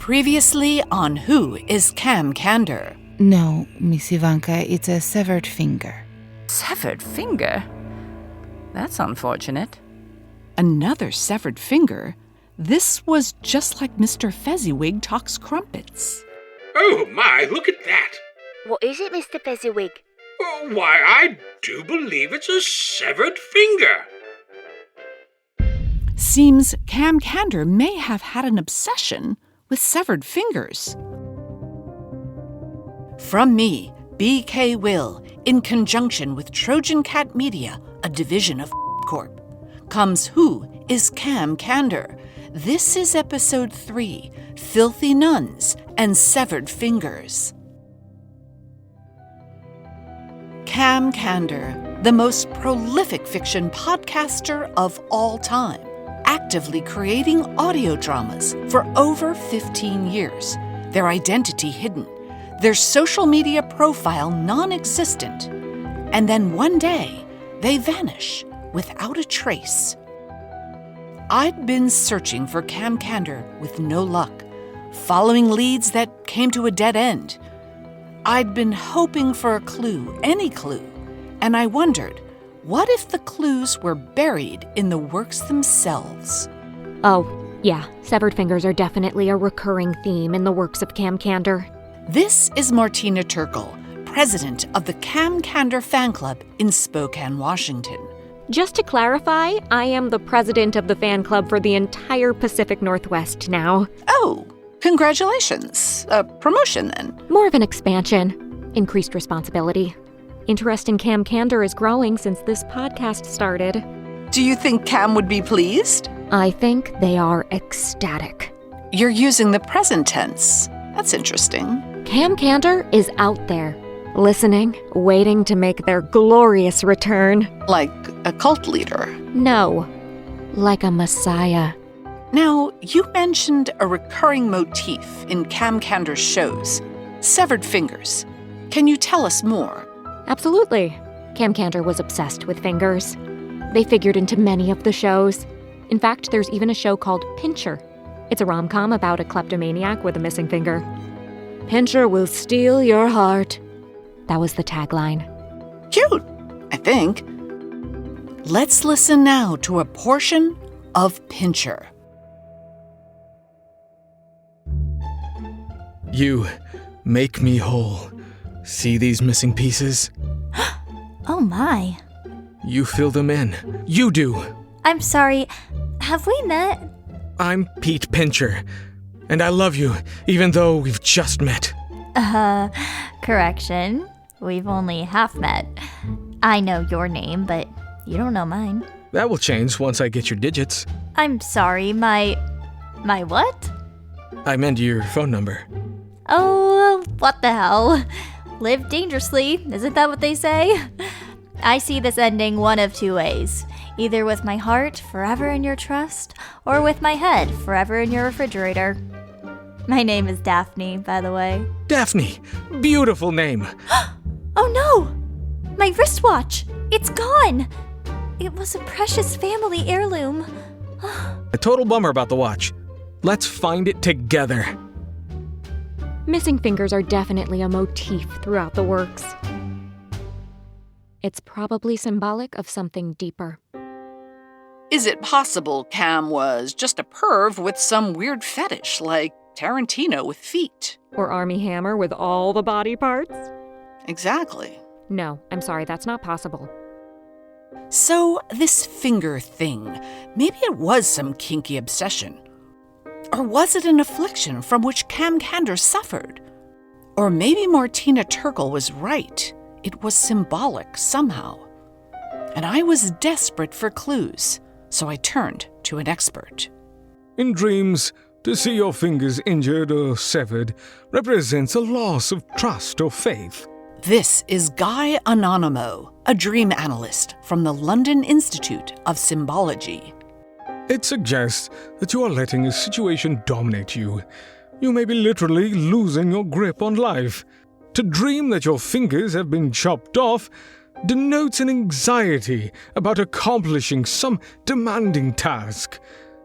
Previously on Who is Cam Candor? No, Miss Ivanka, it's a severed finger. Severed finger? That's unfortunate. Another severed finger? This was just like Mr. Fezziwig talks crumpets. Oh my, look at that! What is it, Mr. Fezziwig? Oh, why, I do believe it's a severed finger! Seems Cam Candor may have had an obsession with severed fingers. From me, B.K. Will, in conjunction with Trojan Cat Media, a division of Corp, comes Who is Cam Candor? This is episode 3, Filthy Nuns and Severed Fingers. Cam Candor, the most prolific fiction podcaster of all time, actively creating audio dramas for over 15 years, their identity hidden, their social media profile non-existent, and then one day they vanish without a trace. I'd been searching for Cam Candor with no luck, following leads that came to a dead end. I'd been hoping for a clue, any clue, and I wondered, what if the clues were buried in the works themselves? Oh, yeah, severed fingers are definitely a recurring theme in the works of Cam Candor. This is Martina Terkle, president of the Cam Candor fan club in Spokane, Washington. Just to clarify, I am the president of the fan club for the entire Pacific Northwest now. Oh, congratulations. A promotion then. More of an expansion. Increased responsibility. Interest in Cam Candor is growing since this podcast started. Do you think Cam would be pleased? I think they are ecstatic. You're using the present tense. That's interesting. Cam Candor is out there, listening, waiting to make their glorious return. Like a cult leader. No, like a messiah. Now, you mentioned a recurring motif in Cam Candor's shows, severed fingers. Can you tell us more? Absolutely. Cam Candor was obsessed with fingers. They figured into many of the shows. In fact, there's even a show called Pincher. It's a romcom about a kleptomaniac with a missing finger. Pincher will steal your heart. That was the tagline. Cute, I think. Let's listen now to a portion of Pincher. You make me whole. See these missing pieces? Oh my. You fill them in. You do. I'm sorry. Have we met? I'm Pete Pincher, and I love you, even though we've just met. Correction. We've only half met. I know your name, but you don't know mine. That will change once I get your digits. I'm sorry, my what? I meant your phone number. Oh, what the hell? Live dangerously, isn't that what they say? I see this ending one of two ways. Either with my heart forever in your trust, or with my head forever in your refrigerator. My name is Daphne, by the way. Daphne! Beautiful name! Oh no! My wristwatch! It's gone! It was a precious family heirloom. A total bummer about the watch. Let's find it together. Missing fingers are definitely a motif throughout the works. It's probably symbolic of something deeper. Is it possible Cam was just a perv with some weird fetish, like Tarantino with feet? Or Armie Hammer with all the body parts? Exactly. No, I'm sorry, that's not possible. So, this finger thing, maybe it was some kinky obsession. Or was it an affliction from which Cam Candor suffered? Or maybe Martina Terkle was right. It was symbolic somehow. And I was desperate for clues, so I turned to an expert. In dreams, to see your fingers injured or severed represents a loss of trust or faith. This is Guy Anonomo, a dream analyst from the London Institute of Symbology. It suggests that you are letting a situation dominate you. You may be literally losing your grip on life. To dream that your fingers have been chopped off denotes an anxiety about accomplishing some demanding task.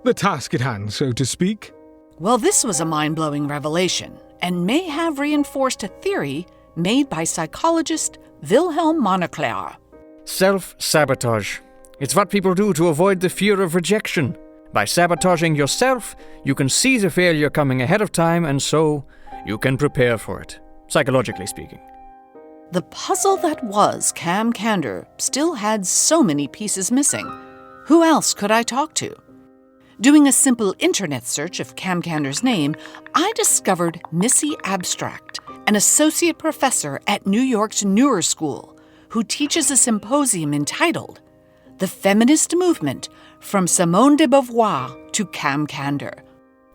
The task at hand, so to speak. Well, this was a mind-blowing revelation, and may have reinforced a theory made by psychologist Wilhelm Mannerklarer. Self-sabotage. It's what people do to avoid the fear of rejection. By sabotaging yourself, you can see the failure coming ahead of time, and so you can prepare for it, psychologically speaking. The puzzle that was Cam Candor still had so many pieces missing. Who else could I talk to? Doing a simple internet search of Cam Candor's name, I discovered Missy Abstract, an associate professor at New York's Newer School, who teaches a symposium entitled The Feminist Movement from Simone de Beauvoir to Cam Candor.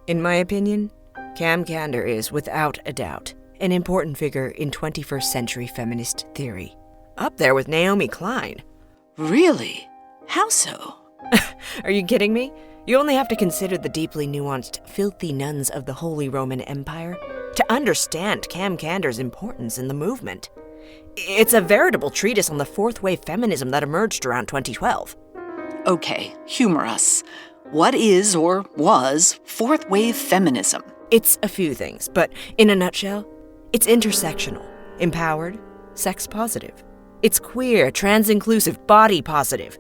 In my opinion, Cam Candor is, without a doubt, an important figure in 21st century feminist theory. Up there with Naomi Klein. Really? How so? Are you kidding me? You only have to consider the deeply nuanced, filthy nuns of the Holy Roman Empire to understand Cam Candor's importance in the movement. It's a veritable treatise on the fourth wave feminism that emerged around 2012. Okay, humor us. What is or was fourth wave feminism? It's a few things, but in a nutshell, it's intersectional, empowered, sex positive. It's queer, trans-inclusive, body positive.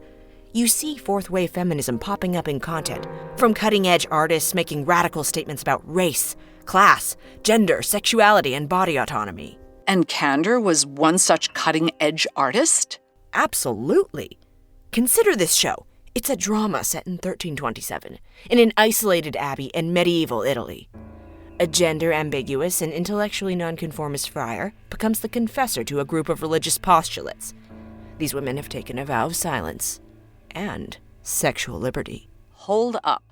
You see fourth wave feminism popping up in content, from cutting-edge artists making radical statements about race, class, gender, sexuality, and body autonomy. And Candor was one such cutting-edge artist? Absolutely. Consider this show. It's a drama set in 1327, in an isolated abbey in medieval Italy. A gender-ambiguous and intellectually nonconformist friar becomes the confessor to a group of religious postulates. These women have taken a vow of silence and sexual liberty. Hold up.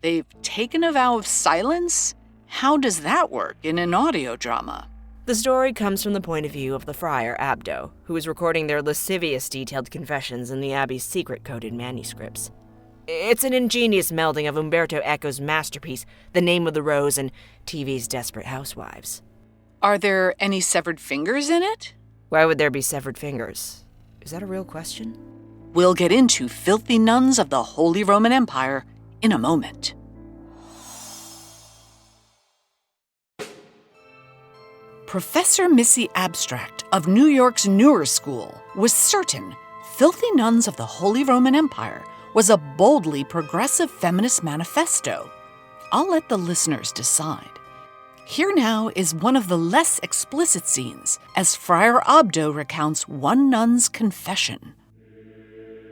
They've taken a vow of silence? How does that work in an audio drama? The story comes from the point of view of the friar Abdo, who is recording their lascivious detailed confessions in the abbey's secret-coded manuscripts. It's an ingenious melding of Umberto Eco's masterpiece, The Name of the Rose, and TV's Desperate Housewives. Are there any severed fingers in it? Why would there be severed fingers? Is that a real question? We'll get into filthy nuns of the Holy Roman Empire in a moment. Professor Missy Abstract of New York's Newer School was certain Filthy Nuns of the Holy Roman Empire was a boldly progressive feminist manifesto. I'll let the listeners decide. Here now is one of the less explicit scenes as Friar Abdo recounts one nun's confession.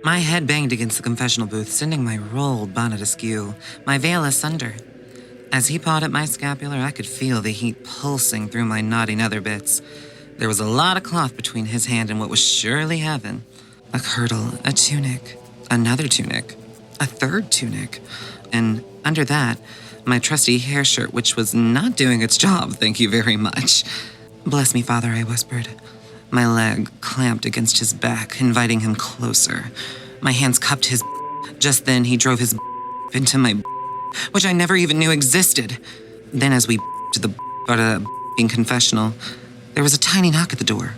My head banged against the confessional booth, sending my rolled bonnet askew, my veil asunder. As he pawed at my scapular, I could feel the heat pulsing through my knotty nether bits. There was a lot of cloth between his hand and what was surely heaven. A kirtle, a tunic, another tunic, a third tunic, and under that, my trusty hair shirt, which was not doing its job, thank you very much. Bless me, Father, I whispered. My leg clamped against his back, inviting him closer. My hands cupped his. Just then, he drove his into my, which I never even knew existed. Then, as we to the out of the confessional, there was a tiny knock at the door.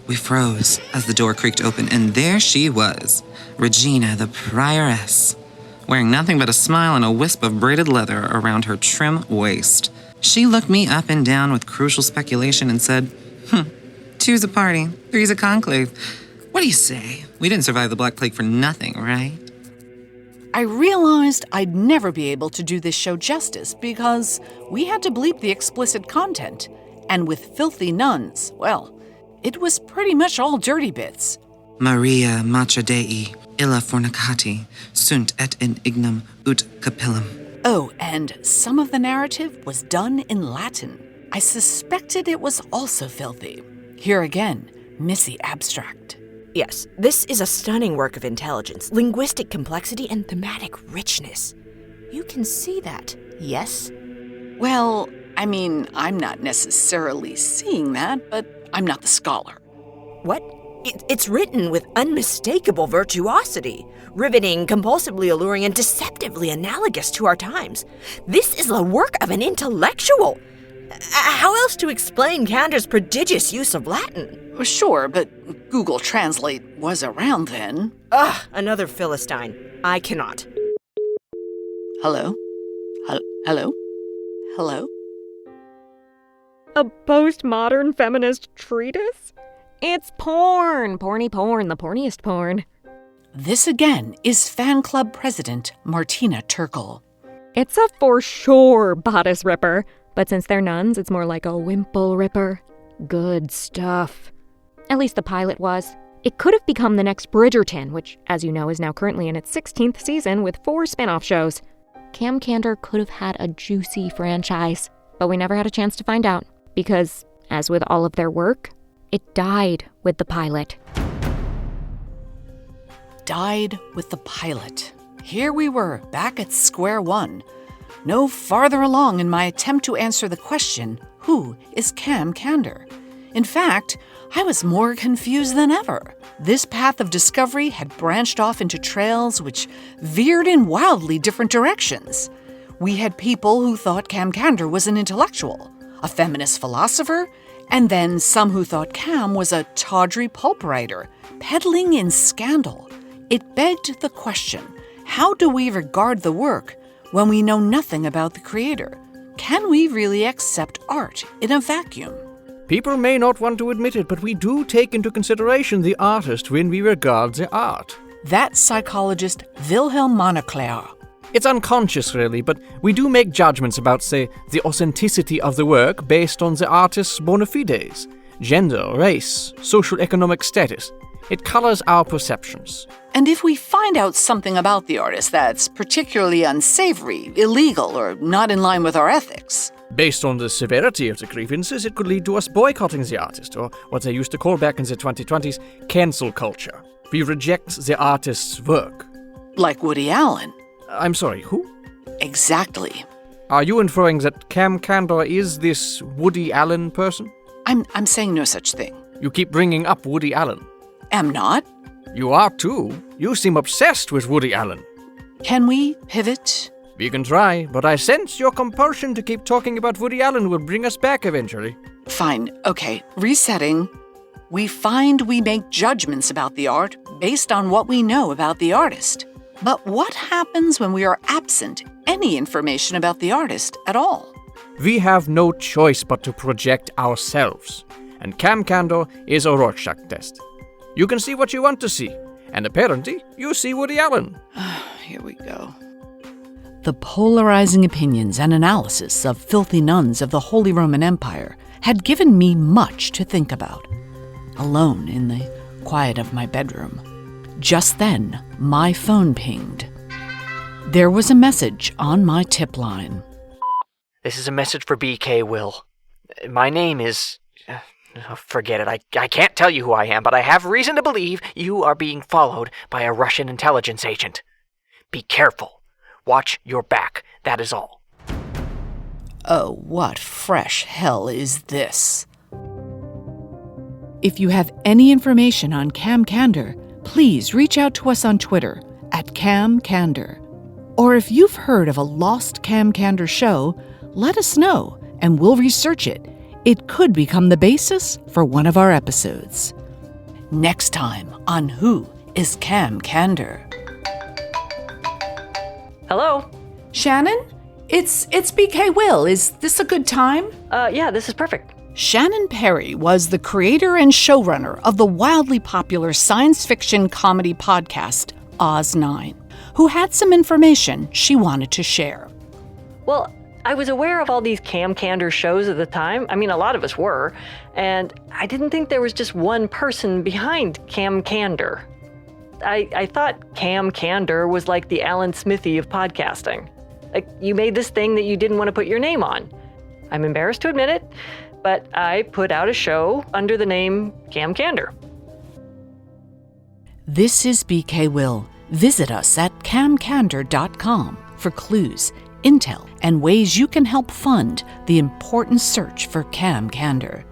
We froze as the door creaked open, and there she was, Regina, the prioress, wearing nothing but a smile and a wisp of braided leather around her trim waist. She looked me up and down with crucial speculation and said, "Two's a party, three's a conclave. What do you say? We didn't survive the Black Plague for nothing, right?" I realized I'd never be able to do this show justice because we had to bleep the explicit content. And with Filthy Nuns, well, it was pretty much all dirty bits. Maria macha Dei, illa fornicati, sunt et in ignum ut capillum. Oh, and some of the narrative was done in Latin. I suspected it was also filthy. Here again, Missy Abstract. Yes, this is a stunning work of intelligence, linguistic complexity, and thematic richness. You can see that, yes? Well, I mean, I'm not necessarily seeing that, but I'm not the scholar. What? It's written with unmistakable virtuosity, riveting, compulsively alluring, and deceptively analogous to our times. This is the work of an intellectual. How else to explain Candor's prodigious use of Latin? Sure, but Google Translate was around then. Ugh, another Philistine. I cannot. Hello? Hello? Hello? A postmodern feminist treatise? It's porn! Porny porn, the porniest porn. This again is fan club president Martina Terkle. It's a for sure bodice ripper, but since they're nuns, it's more like a wimple ripper. Good stuff. At least the pilot was. It could have become the next Bridgerton, which, as you know, is now currently in its 16th season with 4 spin-off shows. Cam Candor could have had a juicy franchise, but we never had a chance to find out, because, as with all of their work, it died with the pilot. Died with the pilot. Here we were, back at square one. No farther along in my attempt to answer the question, who is Cam Candor? In fact, I was more confused than ever. This path of discovery had branched off into trails which veered in wildly different directions. We had people who thought Cam Candor was an intellectual, a feminist philosopher, and then some who thought Cam was a tawdry pulp writer, peddling in scandal. It begged the question, how do we regard the work when we know nothing about the creator? Can we really accept art in a vacuum? People may not want to admit it, but we do take into consideration the artist when we regard the art. That's psychologist Wilhelm Mannerklarer. It's unconscious, really, but we do make judgments about, say, the authenticity of the work based on the artist's bona fides, gender, race, social economic status. It colors our perceptions. And if we find out something about the artist that's particularly unsavory, illegal, or not in line with our ethics, based on the severity of the grievances, it could lead to us boycotting the artist, or what they used to call back in the 2020s, cancel culture. We reject the artist's work. Like Woody Allen. I'm sorry, who? Exactly. Are you inferring that Cam Candor is this Woody Allen person? I'm saying no such thing. You keep bringing up Woody Allen. Am not? You are too. You seem obsessed with Woody Allen. Can we pivot? We can try, but I sense your compulsion to keep talking about Woody Allen will bring us back eventually. Fine. Okay. Resetting. We find we make judgments about the art based on what we know about the artist. But what happens when we are absent any information about the artist at all? We have no choice but to project ourselves. And Cam Candor is a Rorschach test. You can see what you want to see. And apparently, you see Woody Allen. Here we go. The polarizing opinions and analysis of filthy nuns of the Holy Roman Empire had given me much to think about. Alone in the quiet of my bedroom. Just then, my phone pinged. There was a message on my tip line. This is a message for BK Will. My name is... forget it. I can't tell you who I am, but I have reason to believe you are being followed by a Russian intelligence agent. Be careful. Watch your back. That is all. Oh, what fresh hell is this? If you have any information on Cam Candor, please reach out to us on Twitter at Cam Candor. Or if you've heard of a lost Cam Candor show, let us know and we'll research it. It could become the basis for one of our episodes. Next time on Who is Cam Candor? Hello? Shannon? It's BK Will. Is this a good time? Yeah, this is perfect. Shannon Perry was the creator and showrunner of the wildly popular science fiction comedy podcast Oz 9, who had some information she wanted to share. Well, I was aware of all these Cam Candor shows at the time. I mean, a lot of us were. And I didn't think there was just one person behind Cam Candor. I thought Cam Candor was like the Alan Smithy of podcasting. Like, you made this thing that you didn't want to put your name on. I'm embarrassed to admit it, but I put out a show under the name Cam Candor. This is BK Will. Visit us at camcandor.com for clues, intel, and ways you can help fund the important search for Cam Candor.